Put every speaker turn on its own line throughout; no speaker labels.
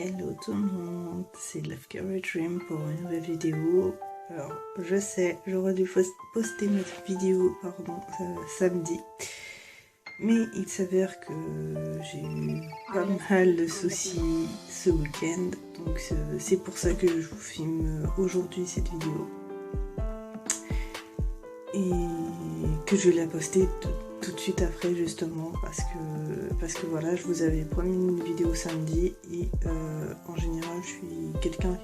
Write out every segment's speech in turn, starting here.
Hello tout le monde, c'est Love Carry Dream pour une nouvelle vidéo. Alors je sais, j'aurais dû poster notre vidéo samedi, mais il s'avère que j'ai eu pas mal de soucis ce week-end, donc c'est pour ça que je vous filme aujourd'hui cette vidéo et que je l'ai postée tout de suite après, justement parce que voilà, je vous avais promis une vidéo samedi et en général je suis quelqu'un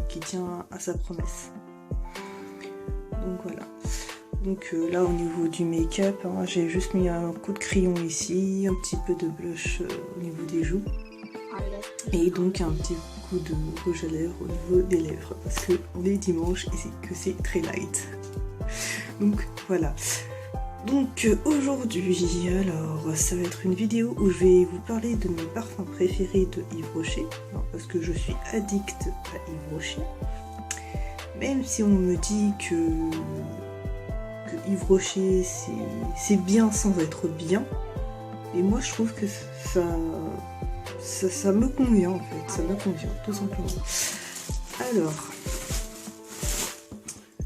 qui tient à sa promesse. Donc voilà. Donc là au niveau du make-up, hein, j'ai juste mis un coup de crayon ici, un petit peu de blush au niveau des joues et donc un petit coup de rouge à lèvres au niveau des lèvres parce qu'on est dimanche et que c'est très light. Donc voilà. Donc aujourd'hui, alors ça va être une vidéo où je vais vous parler de mes parfums préférés de Yves Rocher, parce que je suis addict à Yves Rocher, même si on me dit que Yves Rocher c'est bien sans être bien, et moi je trouve que ça me convient en fait, ça me convient tout simplement. Alors,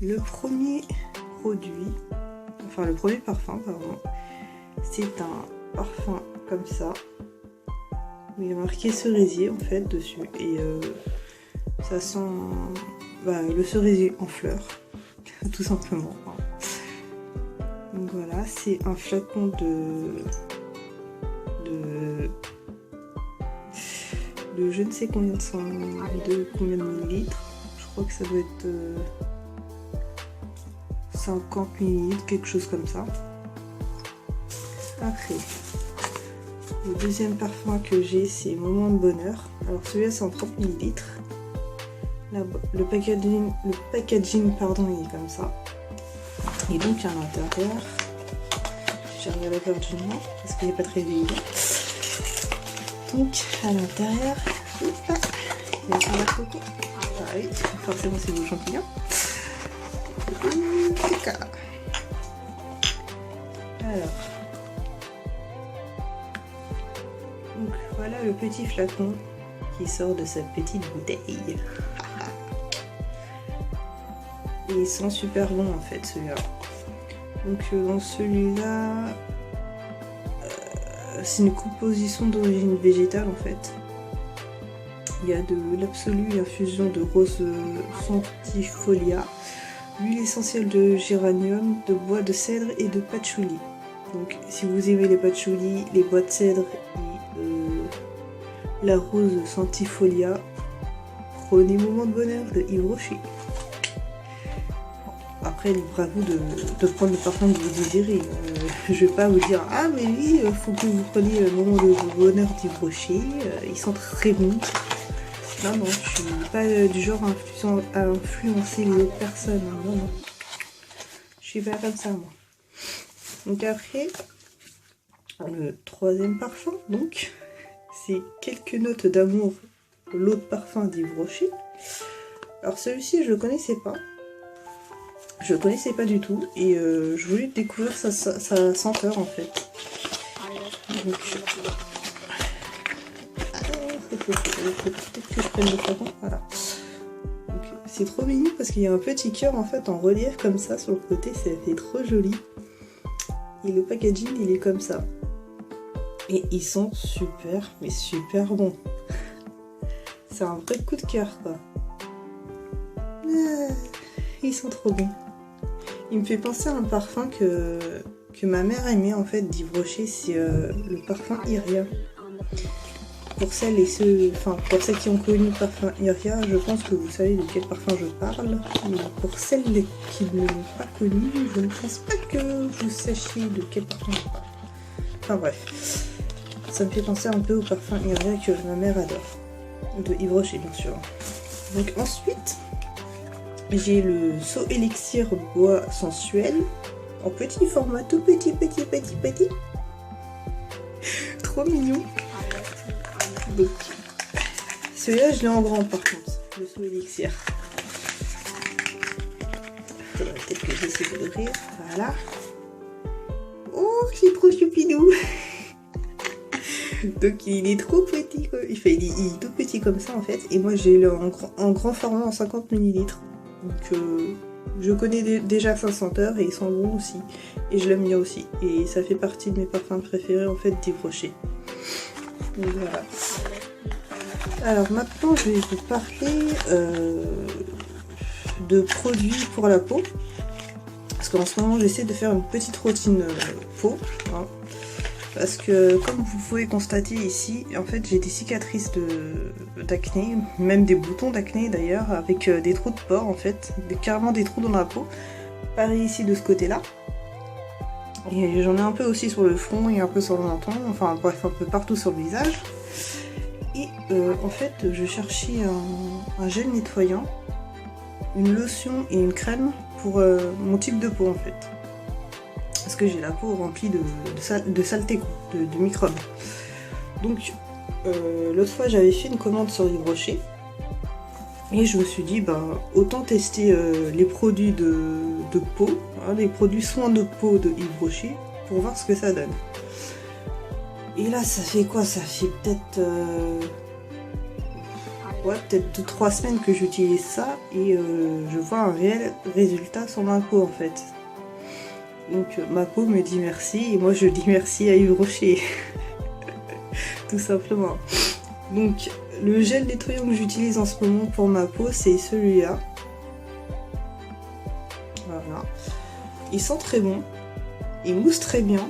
le premier parfum, c'est un parfum comme ça, où il y a marqué cerisier en fait dessus, et ça sent le cerisier en fleurs, tout simplement. Donc voilà, c'est un flacon de je ne sais combien combien de millilitres, je crois que ça doit être 50 millilitres, quelque chose comme ça. Après, le deuxième parfum que j'ai, c'est Moment de Bonheur. Alors celui-là c'est en 30 millilitres. Le packaging, il est comme ça. Et donc à l'intérieur, j'ai regardé rapidement parce qu'il n'est pas très vieilli. Donc à l'intérieur, il y a un coco. Ah oui, forcément c'est vos champignons. Alors, donc voilà le petit flacon qui sort de sa petite bouteille. Et il sent super bon en fait celui-là. Donc dans celui-là, c'est une composition d'origine végétale en fait. Il y a de l'absolu infusion de rose centifolia, l'huile essentielle de géranium, de bois de cèdre et de patchouli. Donc si vous aimez les patchouli, les bois de cèdre et la rose centifolia, prenez Moment de Bonheur de Yves Rocher. Après, libre à vous de prendre le parfum que vous désirez. Je vais pas vous dire ah mais oui, faut que vous preniez le Moment de Bonheur d'Yves Rocher, ils sont très bons. Non, je suis pas du genre à influencer les autres personnes. Non. Je suis pas comme ça, moi. Donc après, le troisième parfum, donc, c'est Quelques notes d'amour, l'autre parfum d'Yves Rocher. Alors celui-ci, je le connaissais pas. Je le connaissais pas du tout. Et je voulais découvrir sa senteur, en fait. Donc, peut-être que je prenne le flacon, voilà. C'est trop mignon parce qu'il y a un petit cœur en fait en relief comme ça sur le côté, ça fait trop joli. Et le packaging il est comme ça. Et ils sont super, mais super bons. C'est un vrai coup de cœur quoi. Ils sont trop bons. Il me fait penser à un parfum que ma mère aimait en fait d'Yves Rocher, c'est le parfum Iria. Pour celles qui ont connu le parfum Iria, je pense que vous savez de quel parfum je parle. Mais pour celles qui ne l'ont pas connu, je ne pense pas que vous sachiez de quel parfum je parle. Enfin bref, ça me fait penser un peu au parfum Iria que ma mère adore. De Yves Rocher bien sûr. Donc ensuite, j'ai le Saut Élixir Bois Sensuel. En petit format, tout petit. Trop mignon. Donc, celui-là, je l'ai en grand par contre, le Saut Élixir. Faudrait peut-être que j'essaie de l'ouvrir. Voilà. Oh, c'est trop choupidou. Donc, il est trop petit. Il est tout petit comme ça en fait. Et moi j'ai le en grand format en 50 ml. Donc je connais déjà sa senteur et il sent bon aussi. Et je l'aime bien aussi. Et ça fait partie de mes parfums préférés en fait d'Yves Rocher. Donc voilà. Alors maintenant je vais vous parler de produits pour la peau. Parce qu'en ce moment j'essaie de faire une petite routine peau. Hein. Parce que comme vous pouvez constater ici, en fait j'ai des cicatrices d'acné, même des boutons d'acné d'ailleurs, avec des trous de pores en fait, carrément des trous dans la peau. Pareil ici de ce côté là. Et j'en ai un peu aussi sur le front et un peu sur le menton, enfin bref un peu partout sur le visage. Et en fait je cherchais un gel nettoyant, une lotion et une crème pour mon type de peau en fait. Parce que j'ai la peau remplie de saleté, de microbes. Donc l'autre fois j'avais fait une commande sur Yves Rocher et je me suis dit autant tester les produits de peau, hein, les produits soins de peau de Yves Rocher pour voir ce que ça donne. Et là ça fait quoi? Ça fait peut-être peut-être 2-3 semaines que j'utilise ça et je vois un réel résultat sur ma peau en fait. Donc ma peau me dit merci et moi je dis merci à Yves Rocher. Tout simplement. Donc le gel nettoyant que j'utilise en ce moment pour ma peau c'est celui-là. Voilà. Il sent très bon. Il mousse très bien.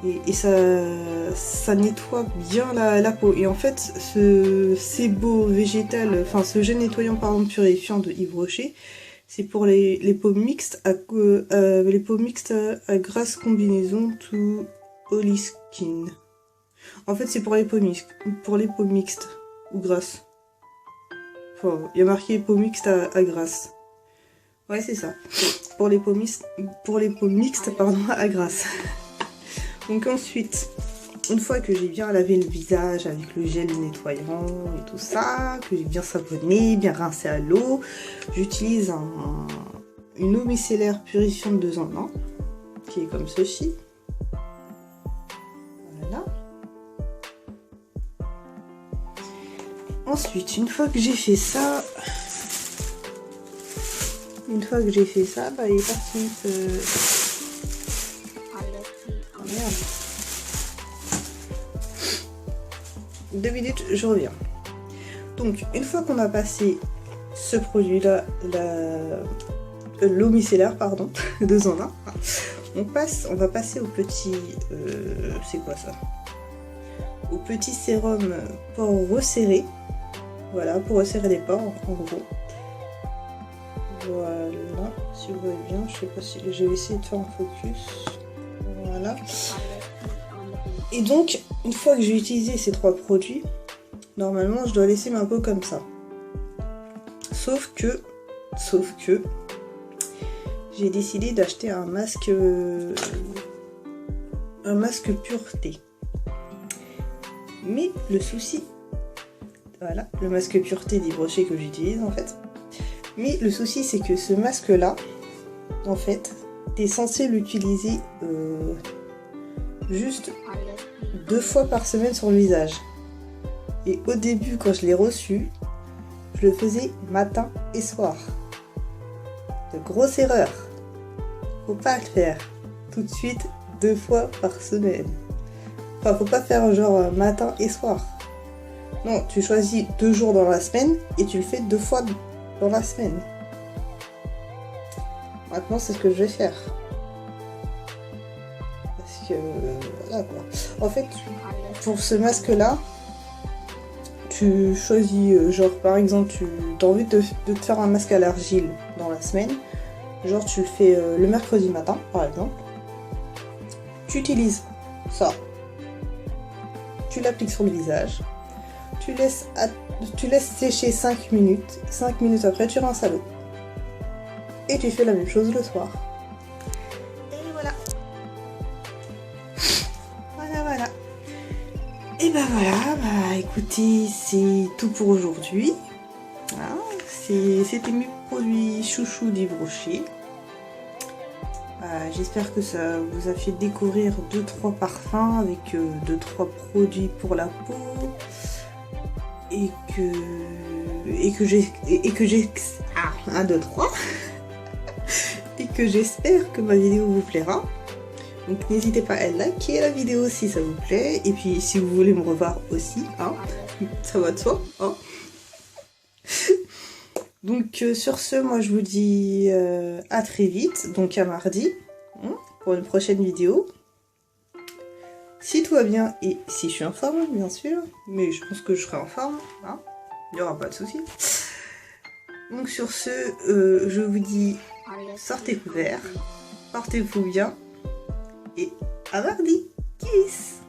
Et ça nettoie bien la peau. Et en fait ce sébo végétal, enfin ce gel nettoyant purifiant de Yves Rocher, c'est pour les peaux mixtes à grasse combinaison to oily skin. En fait, c'est pour les peaux mixtes ou grasses. Enfin, il y a marqué peaux mixtes à grasse. Ouais, c'est ça. Pour les peaux mixtes, à grasse. Donc ensuite, une fois que j'ai bien lavé le visage avec le gel nettoyant et tout ça, que j'ai bien savonné, bien rincé à l'eau, j'utilise une eau micellaire purifiante 2 en 1, qui est comme ceci. Voilà. Ensuite, une fois que j'ai fait ça, il est parti. Oh merde. 2 minutes, je reviens. Donc, une fois qu'on a passé ce produit-là, l'eau micellaire, 2 en 1, on va passer au petit... c'est quoi ça? Au petit sérum pores resserrés. Voilà, pour resserrer les pores, en gros. Voilà, si vous voyez bien, je sais pas si... Je vais essayer de faire un focus. Voilà. Et donc, une fois que j'ai utilisé ces 3 produits, normalement, je dois laisser ma peau comme ça. Sauf que, j'ai décidé d'acheter un masque pureté. Mais le souci, voilà, le masque pureté d'Yves Rocher que j'utilise en fait. Mais le souci, c'est que ce masque-là, en fait, t'es censé l'utiliser juste 2 fois par semaine sur le visage. Et au début, quand je l'ai reçu, je le faisais matin et soir. De grosse erreur. Faut pas le faire tout de suite 2 fois par semaine. Enfin, faut pas faire genre matin et soir. Non, tu choisis 2 jours dans la semaine et tu le fais 2 fois dans la semaine. Maintenant, c'est ce que je vais faire. Parce que voilà quoi. En fait, pour ce masque-là, tu choisis, genre par exemple, tu as envie de te faire un masque à l'argile dans la semaine. Genre tu le fais le mercredi matin, par exemple. Tu utilises ça. Tu l'appliques sur le visage. Tu laisses sécher 5 minutes. 5 minutes après, tu rinces à l'eau. Et tu fais la même chose le soir. Et voilà. Voilà. Et bah voilà, écoutez, c'est tout pour aujourd'hui. Voilà, c'était mes produits chouchous d'Yves Rocher. J'espère que ça vous a fait découvrir 2-3 parfums avec 2-3 produits pour la peau. 1, 2, 3 et que j'espère que ma vidéo vous plaira. Donc n'hésitez pas à liker la vidéo si ça vous plaît, et puis si vous voulez me revoir aussi, hein, ça va de soi, hein. Donc sur ce, moi je vous dis à très vite, donc à mardi, hein, pour une prochaine vidéo. Si tout va bien et si je suis en forme, bien sûr, mais je pense que je serai en forme, hein, il n'y aura pas de souci. Donc sur ce, je vous dis, sortez couverts, portez-vous bien, et à mardi. Kiss.